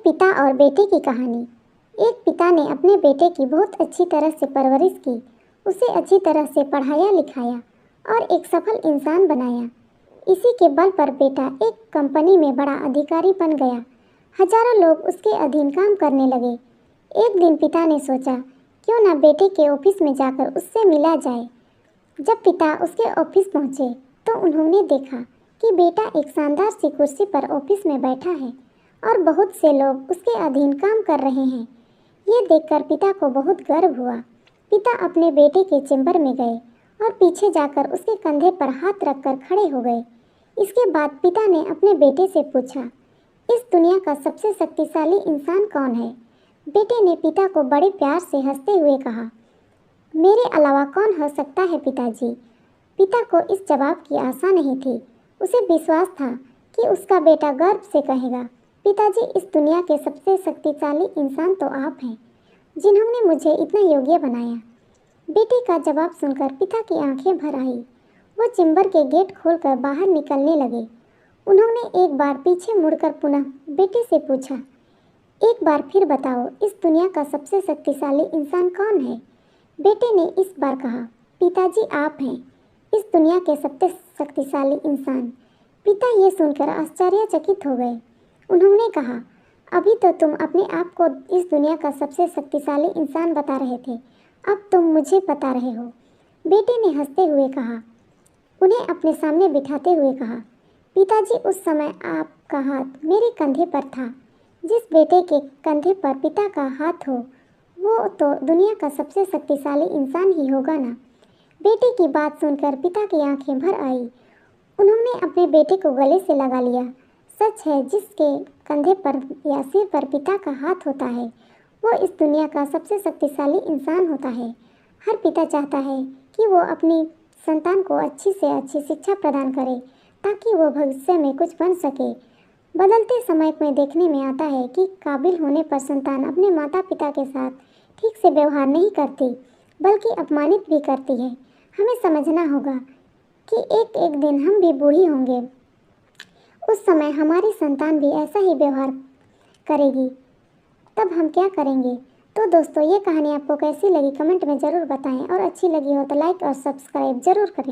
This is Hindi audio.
पिता और बेटे की कहानी। एक पिता ने अपने बेटे की बहुत अच्छी तरह से परवरिश की, उसे अच्छी तरह से पढ़ाया लिखाया और एक सफल इंसान बनाया। इसी के बल पर बेटा एक कंपनी में बड़ा अधिकारी बन गया। हजारों लोग उसके अधीन काम करने लगे। एक दिन पिता ने सोचा, क्यों ना बेटे के ऑफिस में जाकर उससे मिला जाए। जब पिता उसके ऑफिस पहुंचे तो उन्होंने देखा कि बेटा एक शानदार सी कुर्सी पर ऑफिस में बैठा है और बहुत से लोग उसके अधीन काम कर रहे हैं। ये देखकर पिता को बहुत गर्व हुआ। पिता अपने बेटे के चेंबर में गए और पीछे जाकर उसके कंधे पर हाथ रखकर खड़े हो गए। इसके बाद पिता ने अपने बेटे से पूछा, इस दुनिया का सबसे शक्तिशाली इंसान कौन है? बेटे ने पिता को बड़े प्यार से हंसते हुए कहा, मेरे अलावा कौन हो सकता है पिताजी। पिता को इस जवाब की आशा नहीं थी। उसे विश्वास था कि उसका बेटा गर्व से कहेगा, पिताजी, इस दुनिया के सबसे शक्तिशाली इंसान तो आप हैं, जिन्होंने मुझे इतना योग्य बनाया। बेटे का जवाब सुनकर पिता की आंखें भर आई। वो चेंबर के गेट खोलकर बाहर निकलने लगे। उन्होंने एक बार पीछे मुड़कर पुनः बेटे से पूछा, एक बार फिर बताओ, इस दुनिया का सबसे शक्तिशाली इंसान कौन है? बेटे ने इस बार कहा, पिताजी, आप हैं इस दुनिया के सबसे शक्तिशाली इंसान। पिता ये सुनकर आश्चर्यचकित हो गए। उन्होंने कहा, अभी तो तुम अपने आप को इस दुनिया का सबसे शक्तिशाली इंसान बता रहे थे, अब तुम मुझे बता रहे हो। बेटे ने हंसते हुए कहा, उन्हें अपने सामने बिठाते हुए कहा, पिताजी, उस समय आपका हाथ मेरे कंधे पर था। जिस बेटे के कंधे पर पिता का हाथ हो, वो तो दुनिया का सबसे शक्तिशाली इंसान ही होगा ना। बेटे की बात सुनकर पिता की आंखें भर आई। उन्होंने अपने बेटे को गले से लगा लिया। सच है, जिसके कंधे पर या सिर पर पिता का हाथ होता है, वो इस दुनिया का सबसे शक्तिशाली इंसान होता है। हर पिता चाहता है कि वो अपनी संतान को अच्छी से अच्छी शिक्षा प्रदान करे, ताकि वो भविष्य में कुछ बन सके। बदलते समय में देखने में आता है कि काबिल होने पर संतान अपने माता पिता के साथ ठीक से व्यवहार नहीं करती, बल्कि अपमानित भी करती है। हमें समझना होगा कि एक एक दिन हम भी बूढ़ी होंगे, उस समय हमारी संतान भी ऐसा ही व्यवहार करेगी, तब हम क्या करेंगे? तो दोस्तों, ये कहानी आपको कैसी लगी कमेंट में ज़रूर बताएं और अच्छी लगी हो तो लाइक और सब्सक्राइब ज़रूर करें।